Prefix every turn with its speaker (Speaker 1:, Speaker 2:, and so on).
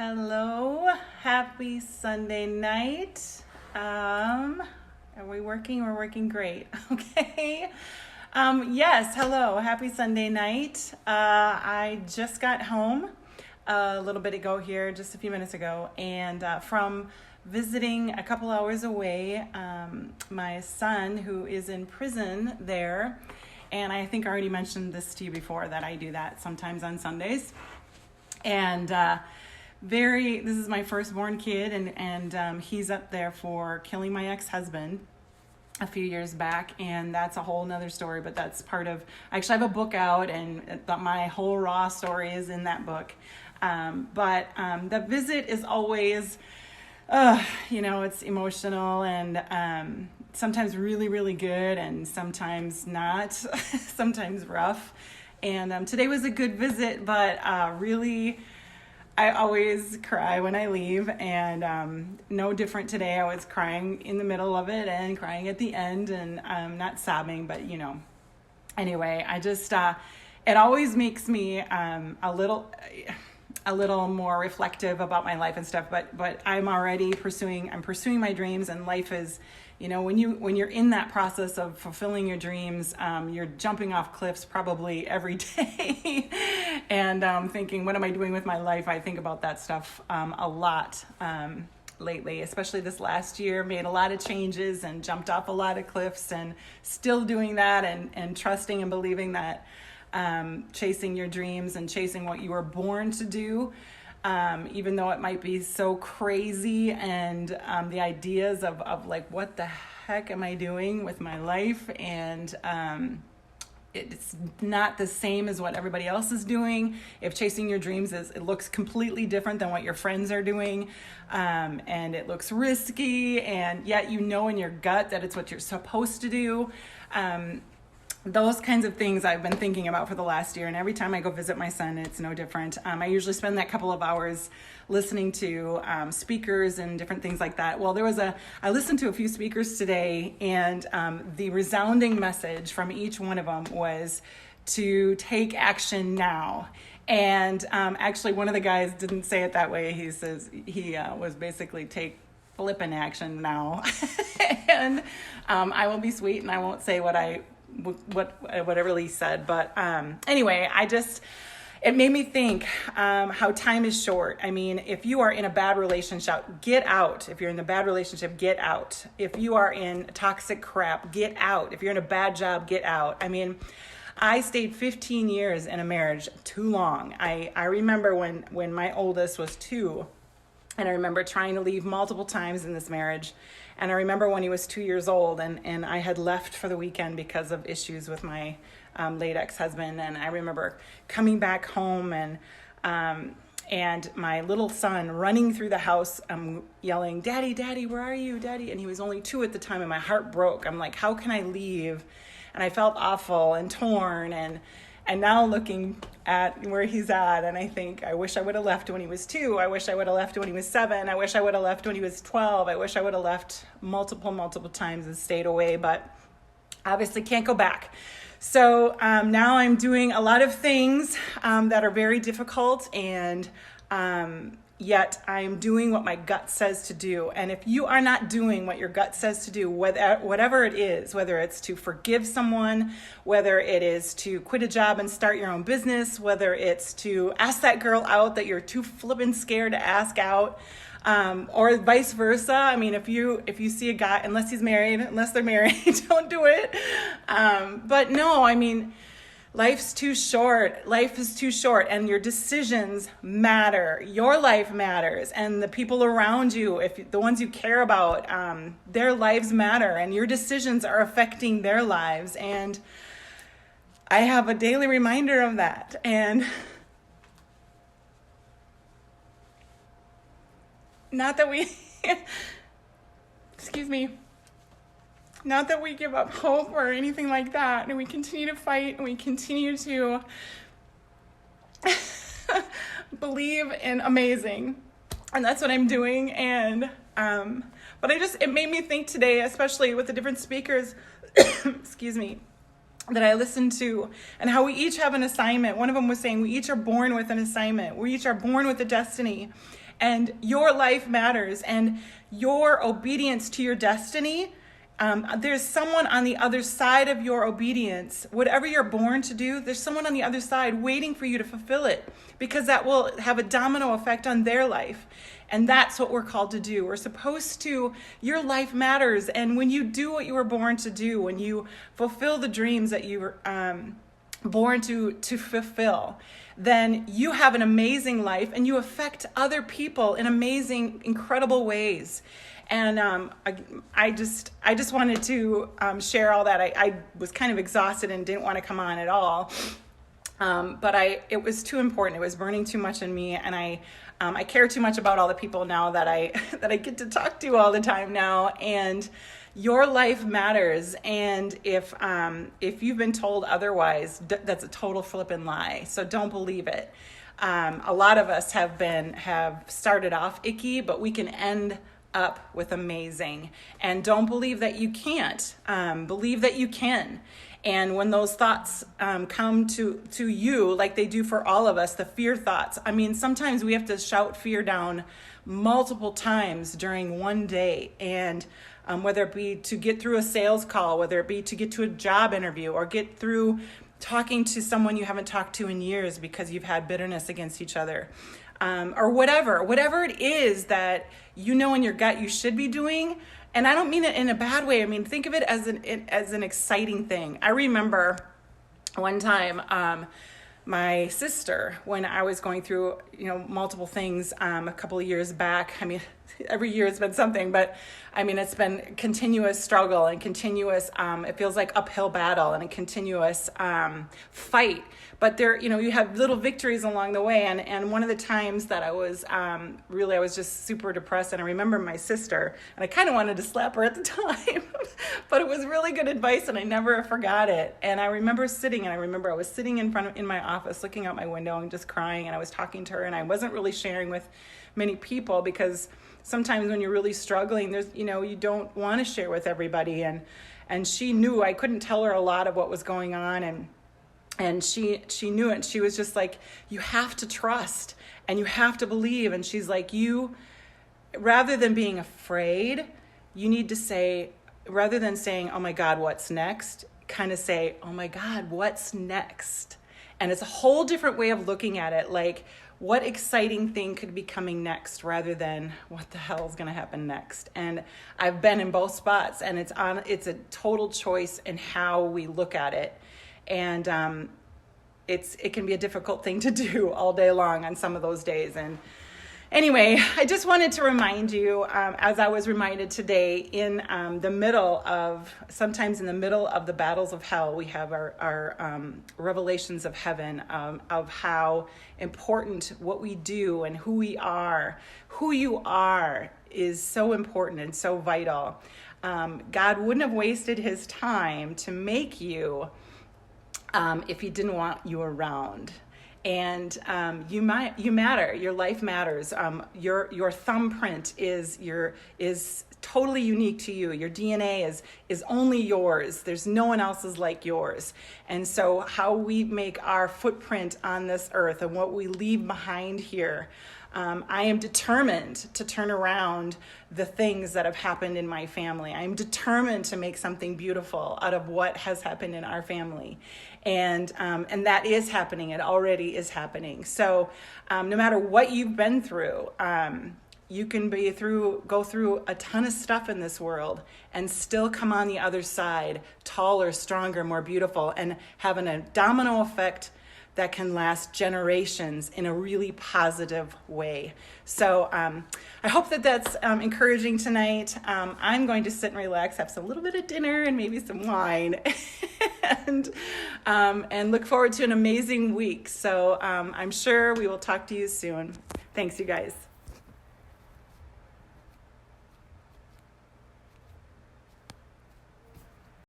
Speaker 1: Hello, happy Sunday night. Are we working? We're working great. Okay. Yes, hello, happy Sunday night. I just got home a little bit ago here, just a few minutes ago, and from visiting a couple hours away, my son who is in prison there, and I think I already mentioned this to you before that I do that sometimes on Sundays. And this is my firstborn kid, and he's up there for killing my ex-husband a few years back, and that's a whole nother story, but that's part of, I actually have a book out, and my whole raw story is in that book. But the visit is always, it's emotional, and sometimes really, really good, and sometimes not, sometimes rough. And today was a good visit, but really, I always cry when I leave, and no different today. I was crying in the middle of it and crying at the end, and not sobbing, but anyway, I just it always makes me a little more reflective about my life and stuff. But I'm pursuing my dreams, and life is, when you're in that process of fulfilling your dreams, you're jumping off cliffs probably every day, and thinking, what am I doing with my life? I think about that stuff a lot lately, especially this last year. Made a lot of changes and jumped off a lot of cliffs, and still doing that, and trusting and believing that chasing your dreams and chasing what you were born to do, even though it might be so crazy, and the ideas of like, what the heck am I doing with my life? And it's not the same as what everybody else is doing. If chasing your dreams it looks completely different than what your friends are doing, and it looks risky, and yet in your gut that it's what you're supposed to do. Those kinds of things I've been thinking about for the last year, and every time I go visit my son, it's no different. I usually spend that couple of hours listening to speakers and different things like that. Well, I listened to a few speakers today, and the resounding message from each one of them was to take action now. And actually, one of the guys didn't say it that way. He says he was basically take flippin' action now. And I will be sweet, and I won't say what I really said, but anyway, it made me think how time is short. I mean, if you are in a bad relationship, get out. If you're in a bad relationship, get out. If you are in toxic crap, get out. If you're in a bad job, get out. I mean, I stayed 15 years in a marriage, too long. I remember when my oldest was 2, and I remember trying to leave multiple times in this marriage. And I remember when he was 2 years old, and I had left for the weekend because of issues with my late ex-husband. And I remember coming back home, and my little son running through the house, yelling, "Daddy, Daddy, where are you, Daddy?" And he was only 2 at the time, and my heart broke. I'm like, how can I leave? And I felt awful and torn, and now looking at where he's at, and I think, I wish I would have left when he was 2. I wish I would have left when he was 7. I wish I would have left when he was 12. I wish I would have left multiple times and stayed away, but obviously can't go back. So now I'm doing a lot of things that are very difficult, and yet I'm doing what my gut says to do. And if you are not doing what your gut says to do, whatever it is, whether it's to forgive someone, whether it is to quit a job and start your own business, whether it's to ask that girl out that you're too flippin' scared to ask out, or vice versa. I mean, if you see a guy, unless they're married, don't do it. But no, I mean, life's too short. Life is too short, and your decisions matter. Your life matters, and the people around you, if the ones you care about, their lives matter, and your decisions are affecting their lives. And I have a daily reminder of that. And not that we, not that we give up hope or anything like that, and we continue to fight, and we continue to believe in amazing, and that's what I'm doing. And but it made me think today, especially with the different speakers that I listened to, and how we each have an assignment. One of them was saying we each are born with an assignment. We each are born with a destiny. and your life matters, and your obedience to your destiny. There's someone on the other side of your obedience. Whatever you're born to do, there's someone on the other side waiting for you to fulfill it, because that will have a domino effect on their life. And that's what we're called to do. We're supposed to, your life matters. And when you do what you were born to do, when you fulfill the dreams that you were born to fulfill, then you have an amazing life and you affect other people in amazing, incredible ways. And I just wanted to share all that. I was kind of exhausted and didn't want to come on at all. But it was too important. It was burning too much in me, and I care too much about all the people now that I get to talk to all the time now. And your life matters. And if you've been told otherwise, that's a total flippin' lie. So don't believe it. A lot of us have started off icky, but we can end up with amazing. And don't believe that you can't. Believe that you can. And when those thoughts come to you, like they do for all of us, the fear thoughts, I mean, sometimes we have to shout fear down multiple times during one day. And whether it be to get through a sales call, whether it be to get to a job interview, or get through talking to someone you haven't talked to in years because you've had bitterness against each other, or whatever it is that you know in your gut you should be doing. And I don't mean it in a bad way. I mean, think of it as an exciting thing. I remember one time, my sister, when I was going through, multiple things, a couple of years back. I mean, every year it's been something, but I mean, it's been continuous struggle and continuous, it feels like uphill battle and a continuous fight. But there, you have little victories along the way. And one of the times that I was I was just super depressed. And I remember my sister, and I kind of wanted to slap her at the time, but it was really good advice and I never forgot it. And I remember I was sitting in my office looking out my window and just crying. And I was talking to her, and I wasn't really sharing with many people, because sometimes when you're really struggling, there's, you don't want to share with everybody. And she knew I couldn't tell her a lot of what was going on. And she knew it. And she was just like, you have to trust and you have to believe. And she's like, rather than being afraid, you need to say, rather than saying, oh my God, what's next? Kind of say, oh my God, what's next? And it's a whole different way of looking at it. Like, what exciting thing could be coming next, rather than what the hell is going to happen next? And I've been in both spots, and it's a total choice in how we look at it. And it can be a difficult thing to do all day long on some of those days. And anyway, I just wanted to remind you, as I was reminded today, sometimes in the middle of the battles of hell, we have our revelations of heaven, of how important what we do and who we are. Who you are is so important and so vital. God wouldn't have wasted his time to make you if he didn't want you around. And you matter. Your life matters. Your thumbprint is totally unique to you. Your DNA is only yours. There's no one else's like yours. And so how we make our footprint on this earth and what we leave behind here, I am determined to turn around the things that have happened in my family. I'm determined to make something beautiful out of what has happened in our family. And that is happening. It already is happening. So no matter what you've been through, you can go through a ton of stuff in this world and still come on the other side taller, stronger, more beautiful, and have a domino effect that can last generations in a really positive way. So I hope that's encouraging tonight. I'm going to sit and relax, have a little bit of dinner and maybe some wine, and look forward to an amazing week. So I'm sure we will talk to you soon. Thanks, you guys.